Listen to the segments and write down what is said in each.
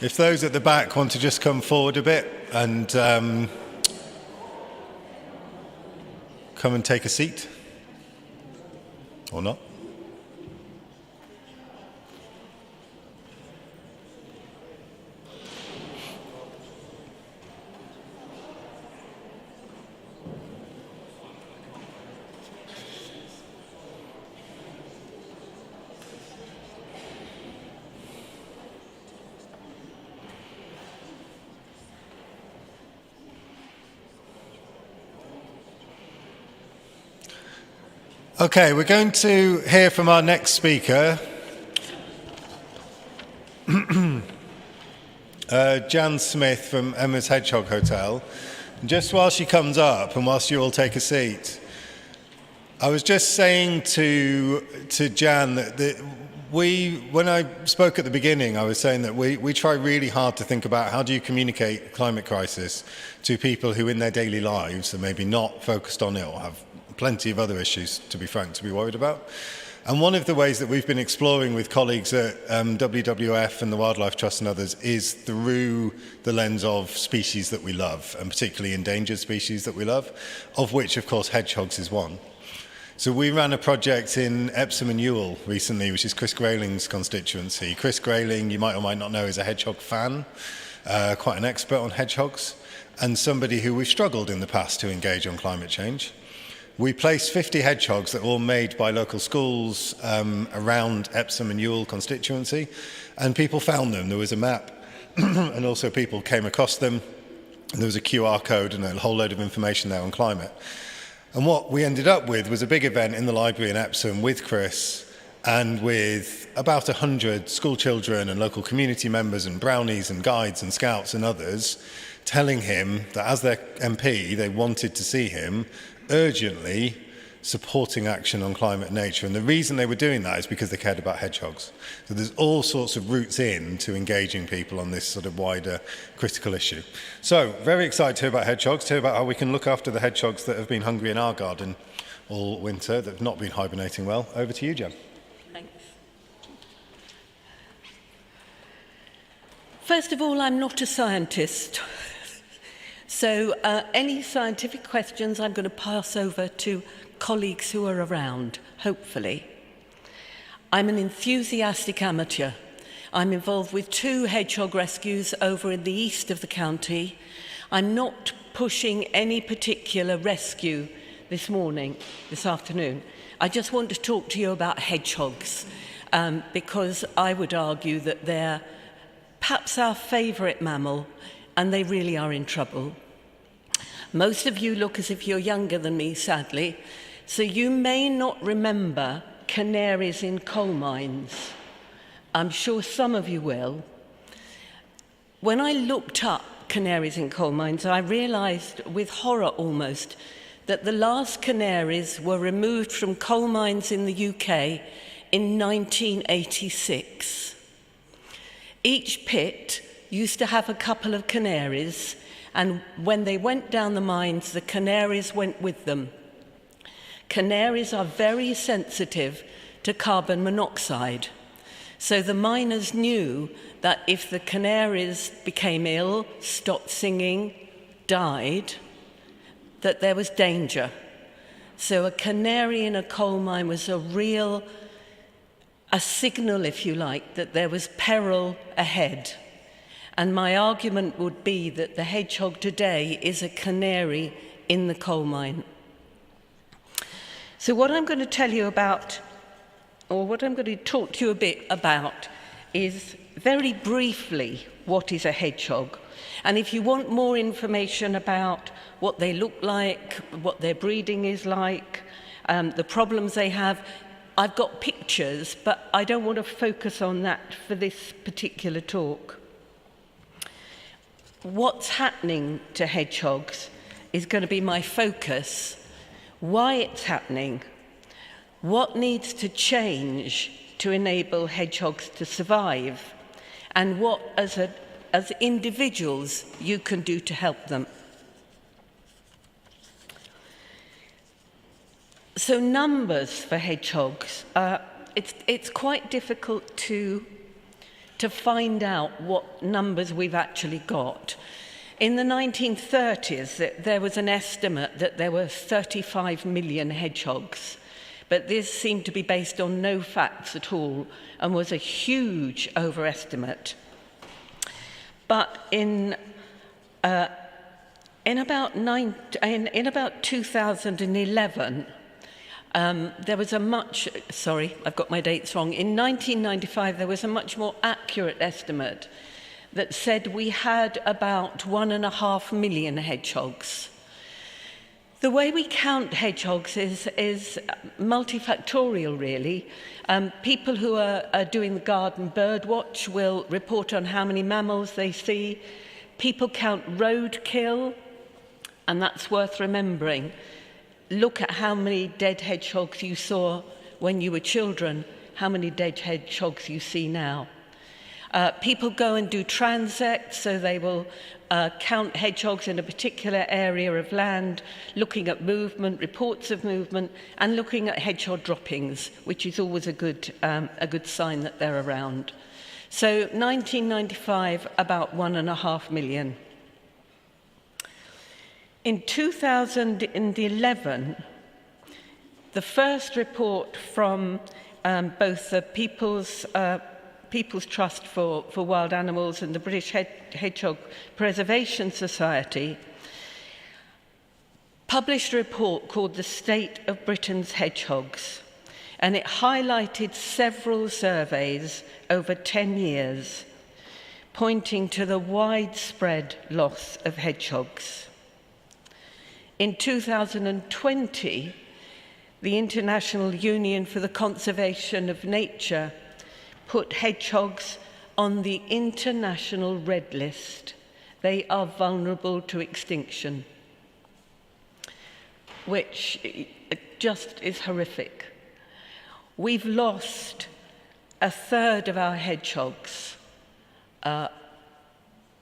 If those at the back want to just come forward a bit and come and take a seat, or not. Okay, we're going to hear from our next speaker, Jan Smith from Emma's Hedgehog Hotel. Just while she comes up and whilst you all take a seat, I was just saying to Jan that when I spoke at the beginning, I was saying that we try really hard to think about how do you communicate climate crisis to people who in their daily lives are maybe not focused on it or have plenty of other issues, to be frank, to be worried about. And one of the ways that we've been exploring with colleagues at WWF and the Wildlife Trust and others is through the lens of species that we love, and particularly endangered species that we love, of which, of course, hedgehogs is one. So we ran a project in Epsom and Ewell recently, which is Chris Grayling's constituency. Chris Grayling, you might or might not know, is a hedgehog fan, quite an expert on hedgehogs, and somebody who we've struggled in the past to engage on climate change. We placed 50 hedgehogs that were all made by local schools around Epsom and Ewell constituency, and people found them. There was a map, and also people came across them, and there was a QR code and a whole load of information there on climate. And what we ended up with was a big event in the library in Epsom with Chris and with about 100 school children and local community members and brownies and guides and scouts and others telling him that as their MP, they wanted to see him urgently supporting action on climate and nature. And the reason they were doing that is because they cared about hedgehogs. So there's all sorts of routes in to engaging people on this sort of wider critical issue. So very excited to hear about hedgehogs, to hear about how we can look after the hedgehogs that have been hungry in our garden all winter, that have not been hibernating well. Over to you, Jen. Thanks. First of all, I'm not a scientist. So any scientific questions I'm going to pass over to colleagues who are around, hopefully. I'm an enthusiastic amateur. I'm involved with 2 hedgehog rescues over in the east of the county. I'm not pushing any particular rescue this afternoon. I just want to talk to you about hedgehogs because I would argue that they're perhaps our favourite mammal, and they really are in trouble. Most of you look as if you're younger than me, sadly, so you may not remember canaries in coal mines. I'm sure some of you will. When I looked up canaries in coal mines, I realised with horror almost that the last canaries were removed from coal mines in the UK in 1986. Each pit used to have a couple of canaries, and when they went down the mines, the canaries went with them. Canaries are very sensitive to carbon monoxide. So the miners knew that if the canaries became ill, stopped singing, died, that there was danger. So a canary in a coal mine was a signal, if you like, that there was peril ahead. And my argument would be that the hedgehog today is a canary in the coal mine. So what I'm going to tell you about, or what I'm going to talk to you a bit about, is very briefly what is a hedgehog. And if you want more information about what they look like, what their breeding is like, the problems they have, I've got pictures, but I don't want to focus on that for this particular talk. What's happening to hedgehogs is going to be my focus, why it's happening, what needs to change to enable hedgehogs to survive, and what, as individuals, you can do to help them. So numbers for hedgehogs, it's quite difficult to to find out what numbers we've actually got. In the 1930s, there was an estimate that there were 35 million hedgehogs, but this seemed to be based on no facts at all and was a huge overestimate. But in about 2011, there was a much, sorry, I've got my dates wrong. In 1995, there was a much more accurate estimate that said we had about 1.5 million hedgehogs. The way we count hedgehogs is multifactorial, really. People who are doing the garden bird watch will report on how many mammals they see. People count roadkill, and that's worth remembering. Look at how many dead hedgehogs you saw when you were children, how many dead hedgehogs you see now. People go and do transects, so they will count hedgehogs in a particular area of land, looking at movement, reports of movement, and looking at hedgehog droppings, which is always a good sign that they're around. So 1995, about 1.5 million. In 2011, the first report from both the People's Trust for Wild Animals and the British Hedgehog Preservation Society published a report called The State of Britain's Hedgehogs, and it highlighted several surveys over 10 years, pointing to the widespread loss of hedgehogs. In 2020, the International Union for the Conservation of Nature put hedgehogs on the international red list. They are vulnerable to extinction, which just is horrific. We've lost a third of our hedgehogs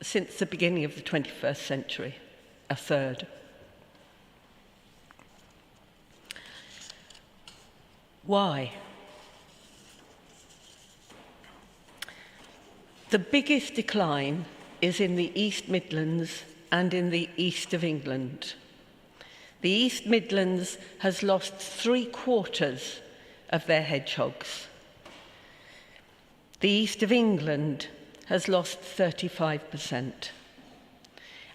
since the beginning of the 21st century, a third. Why? The biggest decline is in the East Midlands and in the east of England. The East Midlands has lost 3/4 of their hedgehogs. The east of England has lost 35%.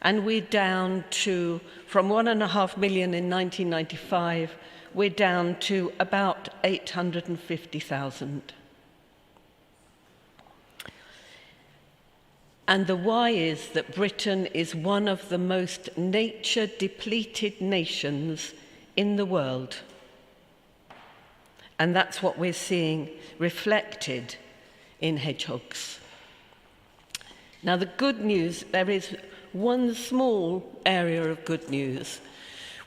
And we're down to, from 1.5 million in 1995, we're down to about 850,000. And the why is that Britain is one of the most nature-depleted nations in the world. And that's what we're seeing reflected in hedgehogs. Now, the good news, there is one small area of good news,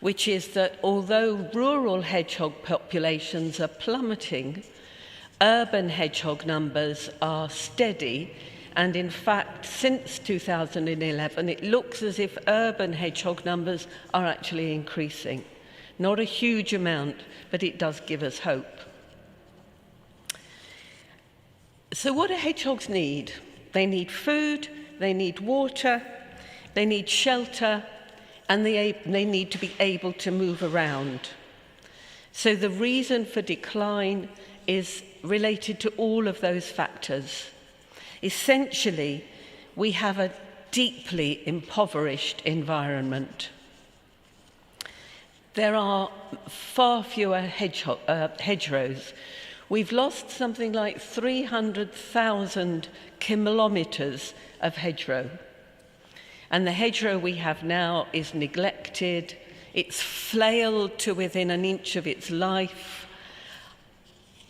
which is that although rural hedgehog populations are plummeting, urban hedgehog numbers are steady. And in fact, since 2011, it looks as if urban hedgehog numbers are actually increasing. Not a huge amount, but it does give us hope. So what do hedgehogs need? They need food, they need water, they need shelter, and they need to be able to move around. So the reason for decline is related to all of those factors. Essentially, we have a deeply impoverished environment. There are far fewer hedgerows. We've lost something like 300,000 kilometres of hedgerow. And the hedgerow we have now is neglected. It's flailed to within an inch of its life.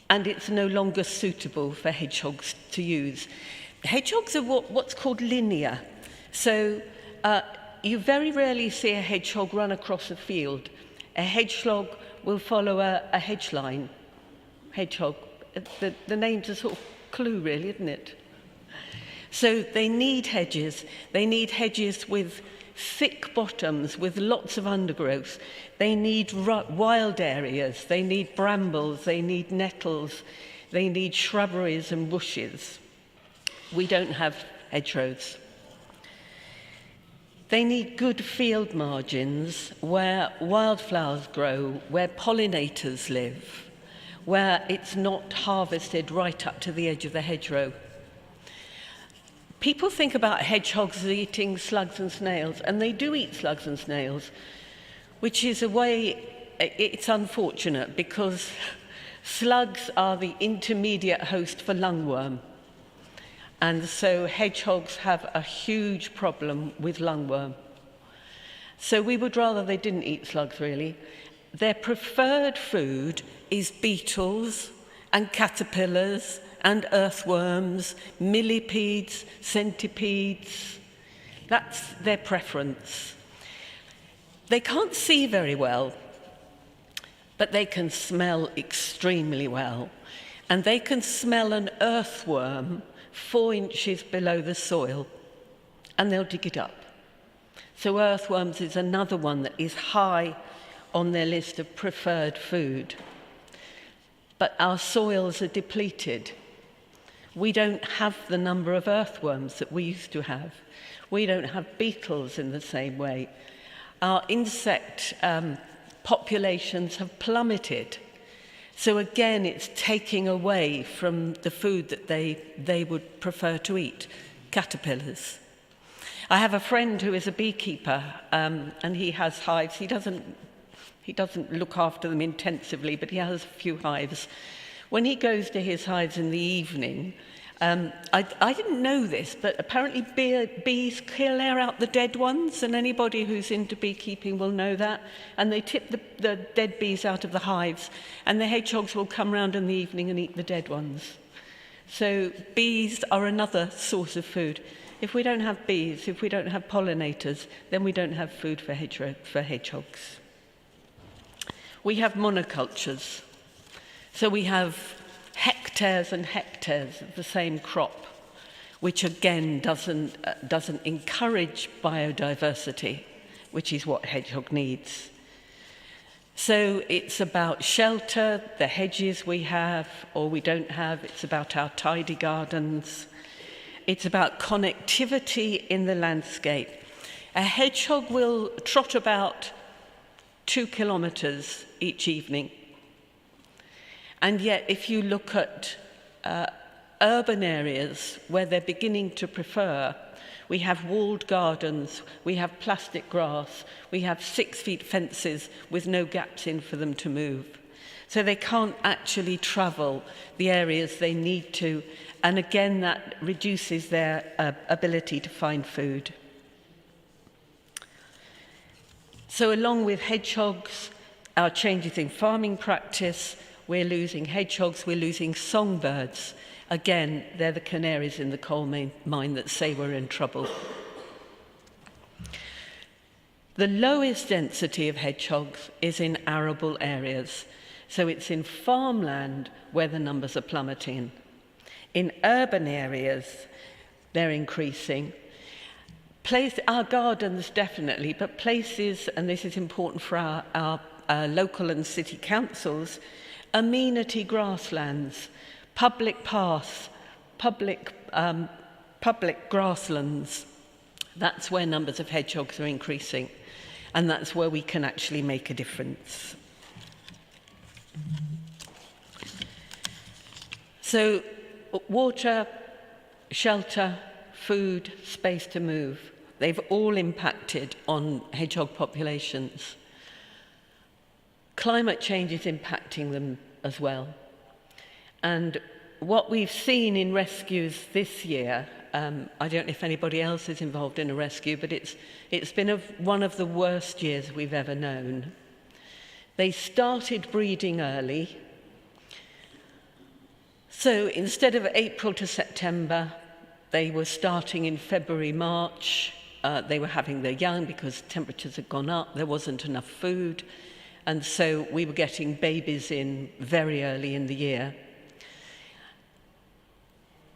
And it's no longer suitable for hedgehogs to use. Hedgehogs are what's called linear. So you very rarely see a hedgehog run across a field. A hedgehog will follow a hedge line. Hedgehog, the name's a sort of clue, really, isn't it? So they need hedges. They need hedges with thick bottoms, with lots of undergrowth. They need wild areas. They need brambles. They need nettles. They need shrubberies and bushes. We don't have hedgerows. They need good field margins where wildflowers grow, where pollinators live, where it's not harvested right up to the edge of the hedgerow. People think about hedgehogs as eating slugs and snails, and they do eat slugs and snails, which is a way, it's unfortunate because slugs are the intermediate host for lungworm. And so hedgehogs have a huge problem with lungworm. So we would rather they didn't eat slugs, really. Their preferred food is beetles and caterpillars and earthworms, millipedes, centipedes. That's their preference. They can't see very well, but they can smell extremely well. And they can smell an earthworm 4 inches below the soil, and they'll dig it up. So earthworms is another one that is high on their list of preferred food. But our soils are depleted. We don't have the number of earthworms that we used to have. We don't have beetles in the same way. Our insect populations have plummeted. So again, it's taking away from the food that they would prefer to eat, caterpillars. I have a friend who is a beekeeper, and he has hives. He doesn't look after them intensively, but he has a few hives. When he goes to his hives in the evening, I didn't know this, but apparently bees clear out the dead ones, and anybody who's into beekeeping will know that. And they tip the dead bees out of the hives, and the hedgehogs will come round in the evening and eat the dead ones. So bees are another source of food. If we don't have bees, if we don't have pollinators, then we don't have food for hedgehogs. We have monocultures. So we have hectares and hectares of the same crop, which again doesn't encourage biodiversity, which is what hedgehog needs. So it's about shelter, the hedges we have or we don't have. It's about our tidy gardens. It's about connectivity in the landscape. A hedgehog will trot about 2 kilometres each evening. And yet, if you look at urban areas where they're beginning to prefer, we have walled gardens, we have plastic grass, we have 6 feet fences with no gaps in for them to move. So they can't actually travel the areas they need to, and again, that reduces their ability to find food. So along with hedgehogs, our changes in farming practice, we're losing hedgehogs, we're losing songbirds. Again, they're the canaries in the coal mine that say we're in trouble. The lowest density of hedgehogs is in arable areas. So it's in farmland where the numbers are plummeting. In urban areas, they're increasing. Our gardens definitely, but places, and this is important for our local and city councils, amenity grasslands, public paths, public grasslands. That's where numbers of hedgehogs are increasing, and that's where we can actually make a difference. So, water, shelter, food, space to move, they've all impacted on hedgehog populations. Climate change is impacting them as well. And what we've seen in rescues this year, I don't know if anybody else is involved in a rescue, but it's been one of the worst years we've ever known. They started breeding early. So instead of April to September, they were starting in February, March. They were having their young because temperatures had gone up. There wasn't enough food. And so we were getting babies in very early in the year.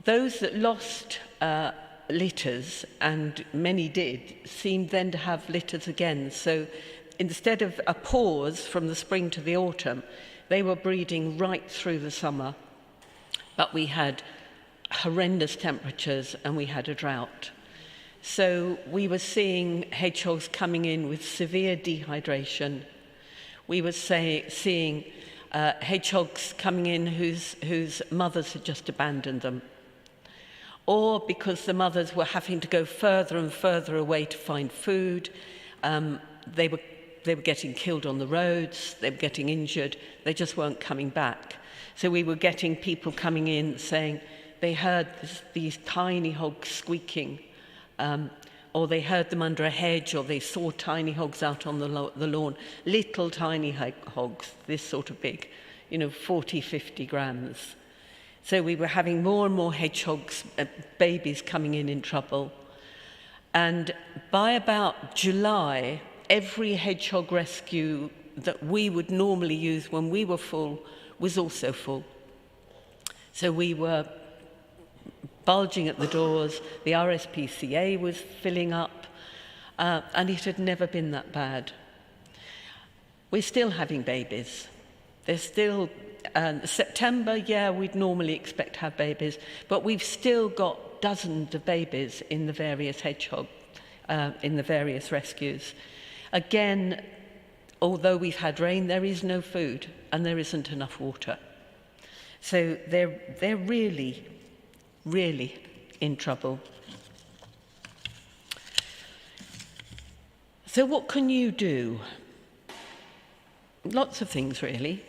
Those that lost litters, and many did, seemed then to have litters again. So instead of a pause from the spring to the autumn, they were breeding right through the summer. But we had horrendous temperatures and we had a drought. So we were seeing hedgehogs coming in with severe dehydration. We were seeing hedgehogs coming in whose mothers had just abandoned them. Or because the mothers were having to go further and further away to find food, they were getting killed on the roads, they were getting injured, they just weren't coming back. So we were getting people coming in saying they heard these tiny hogs squeaking, or they heard them under a hedge, or they saw tiny hogs out on the lawn, little tiny hogs, this sort of big, 40, 50 grams. So we were having more and more hedgehogs, babies coming in trouble. And by about July, every hedgehog rescue that we would normally use when we were full was also full. So we were bulging at the doors, the RSPCA was filling up, and it had never been that bad. We're still having babies. There's still, September, we'd normally expect to have babies, but we've still got dozens of babies in the various in the various rescues. Again, although we've had rain, there is no food and there isn't enough water. So they're really, really in trouble. So what can you do? Lots of things, really.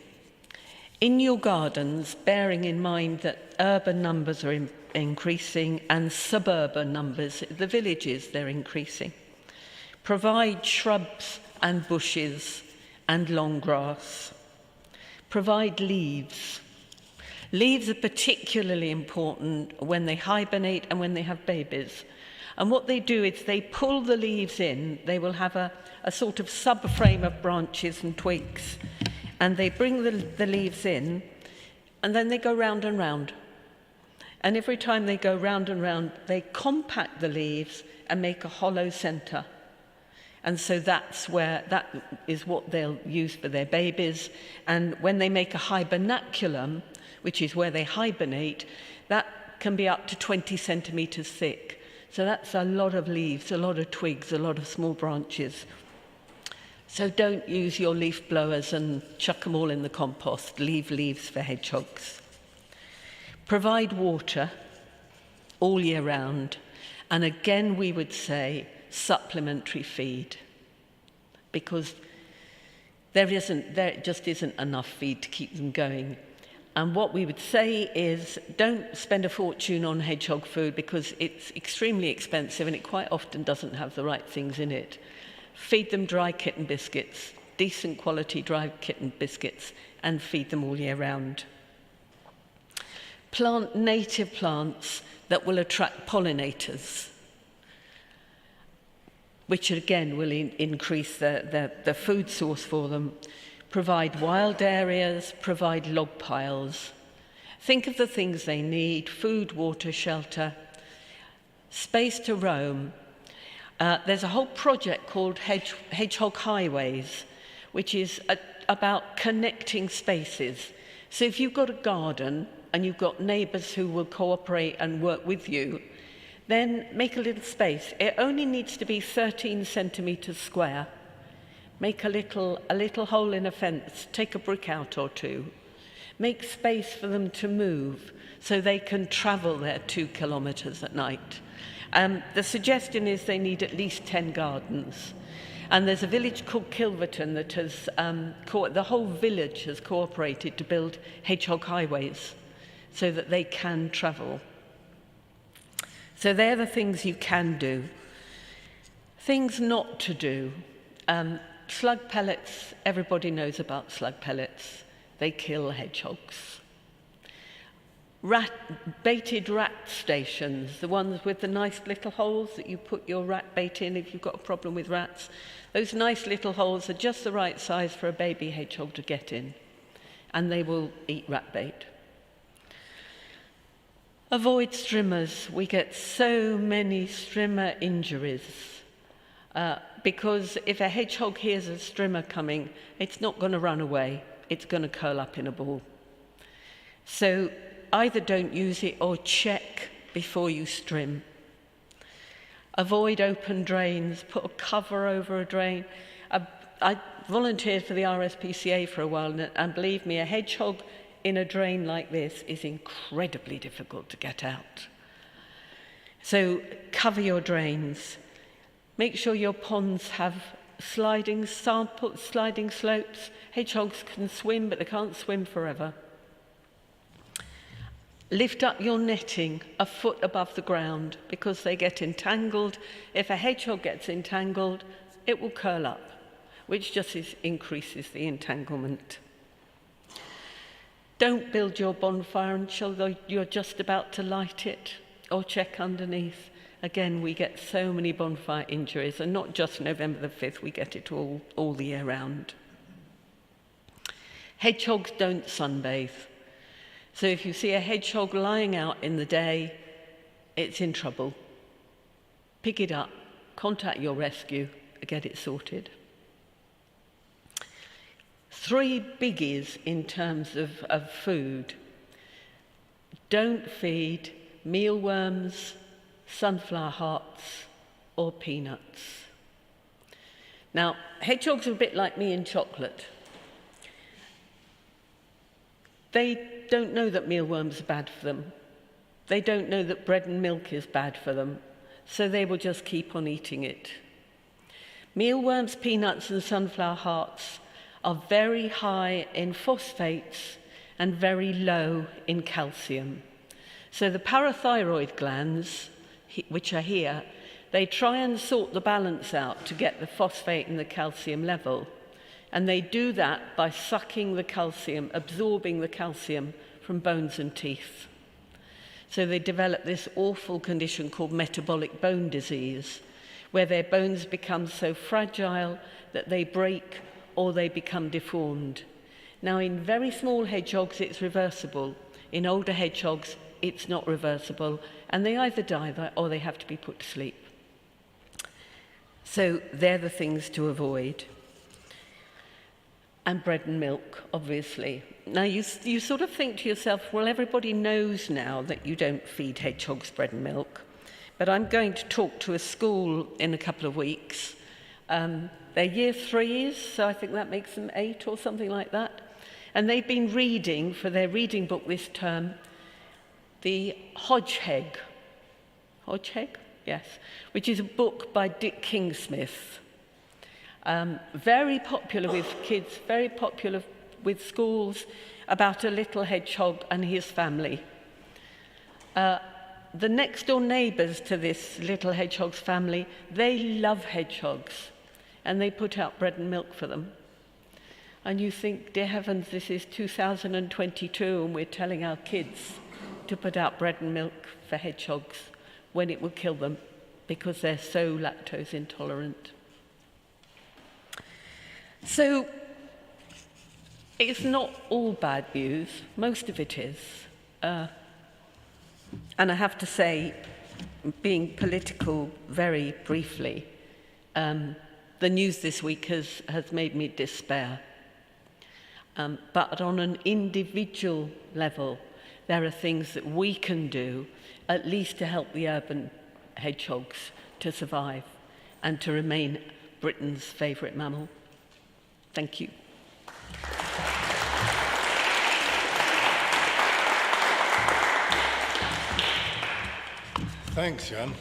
In your gardens, bearing in mind that urban numbers are increasing and suburban numbers, the villages, they're increasing. Provide shrubs and bushes and long grass. Provide leaves. Leaves are particularly important when they hibernate and when they have babies. And what they do is they pull the leaves in. They will have a sort of subframe of branches and twigs. And they bring the leaves in, and then they go round and round. And every time they go round and round, they compact the leaves and make a hollow centre. And so that is what they'll use for their babies. And when they make a hibernaculum, which is where they hibernate, that can be up to 20 centimetres thick. So that's a lot of leaves, a lot of twigs, a lot of small branches. So don't use your leaf blowers and chuck them all in the compost. Leave leaves for hedgehogs. Provide water all year round. And again, we would say supplementary feed, because there just isn't enough feed to keep them going. And what we would say is don't spend a fortune on hedgehog food because it's extremely expensive and it quite often doesn't have the right things in it. Feed them dry kitten biscuits, decent quality dry kitten biscuits, and feed them all year round. Plant native plants that will attract pollinators, which again will increase the food source for them. Provide wild areas, provide log piles. Think of the things they need: food, water, shelter, space to roam. There's a whole project called Hedgehog Highways, which is about connecting spaces. So if you've got a garden and you've got neighbours who will cooperate and work with you, then make a little space. It only needs to be 13 centimetres square. Make a little hole in a fence, take a brick out or two. Make space for them to move so they can travel their 2 kilometres at night. The suggestion is they need at least 10 gardens. And there's a village called Kilverton that has, the whole village has cooperated to build hedgehog highways so that they can travel. So they're the things you can do. Things not to do. Slug pellets, everybody knows about slug pellets. They kill hedgehogs. Baited rat stations, the ones with the nice little holes that you put your rat bait in if you've got a problem with rats. Those nice little holes are just the right size for a baby hedgehog to get in, and they will eat rat bait. Avoid strimmers. We get so many strimmer injuries because if a hedgehog hears a strimmer coming, it's not going to run away. It's going to curl up in a ball. So either don't use it or check before you trim. Avoid open drains, put a cover over a drain. I volunteered for the RSPCA for a while, and believe me, a hedgehog in a drain like this is incredibly difficult to get out. So cover your drains. Make sure your ponds have sliding slopes. Hedgehogs can swim, but they can't swim forever. Lift up your netting a foot above the ground because they get entangled. If a hedgehog gets entangled, it will curl up, which just increases the entanglement. Don't build your bonfire until you're just about to light it, or check underneath. Again, we get so many bonfire injuries, and not just November the 5th, we get it all the year round. Hedgehogs don't sunbathe. So if you see a hedgehog lying out in the day, it's in trouble. Pick it up, contact your rescue, and get it sorted. 3 biggies in terms of food. Don't feed mealworms, sunflower hearts, or peanuts. Now, hedgehogs are a bit like me in chocolate. They don't know that mealworms are bad for them. They don't know that bread and milk is bad for them, so they will just keep on eating it. Mealworms, peanuts, and sunflower hearts are very high in phosphates and very low in calcium. So the parathyroid glands, which are here, they try and sort the balance out to get the phosphate and the calcium level. And they do that by sucking the calcium, absorbing the calcium from bones and teeth. So they develop this awful condition called metabolic bone disease, where their bones become so fragile that they break or they become deformed. Now, in very small hedgehogs, it's reversible. In older hedgehogs, it's not reversible, and they either die or they have to be put to sleep. So they're the things to avoid. And bread and milk, obviously. Now, you sort of think to yourself, well, everybody knows now that you don't feed hedgehogs bread and milk. But I'm going to talk to a school in a couple of weeks. They're year 3s, so I think that makes them 8 or something like that. And they've been reading, for their reading book this term, the Hedgehog. Hedgehog? Yes. Which is a book by Dick Kingsmith. Very popular with kids, very popular with schools, about a little hedgehog and his family. The next door neighbours to this little hedgehog's family, they love hedgehogs, and they put out bread and milk for them. And you think, dear heavens, this is 2022 and we're telling our kids to put out bread and milk for hedgehogs when it will kill them because they're so lactose intolerant. So it's not all bad news, most of it is. And I have to say, being political very briefly, the news this week has made me despair. But on an individual level, there are things that we can do, at least to help the urban hedgehogs to survive and to remain Britain's favourite mammal. Thank you. Thanks, Jan.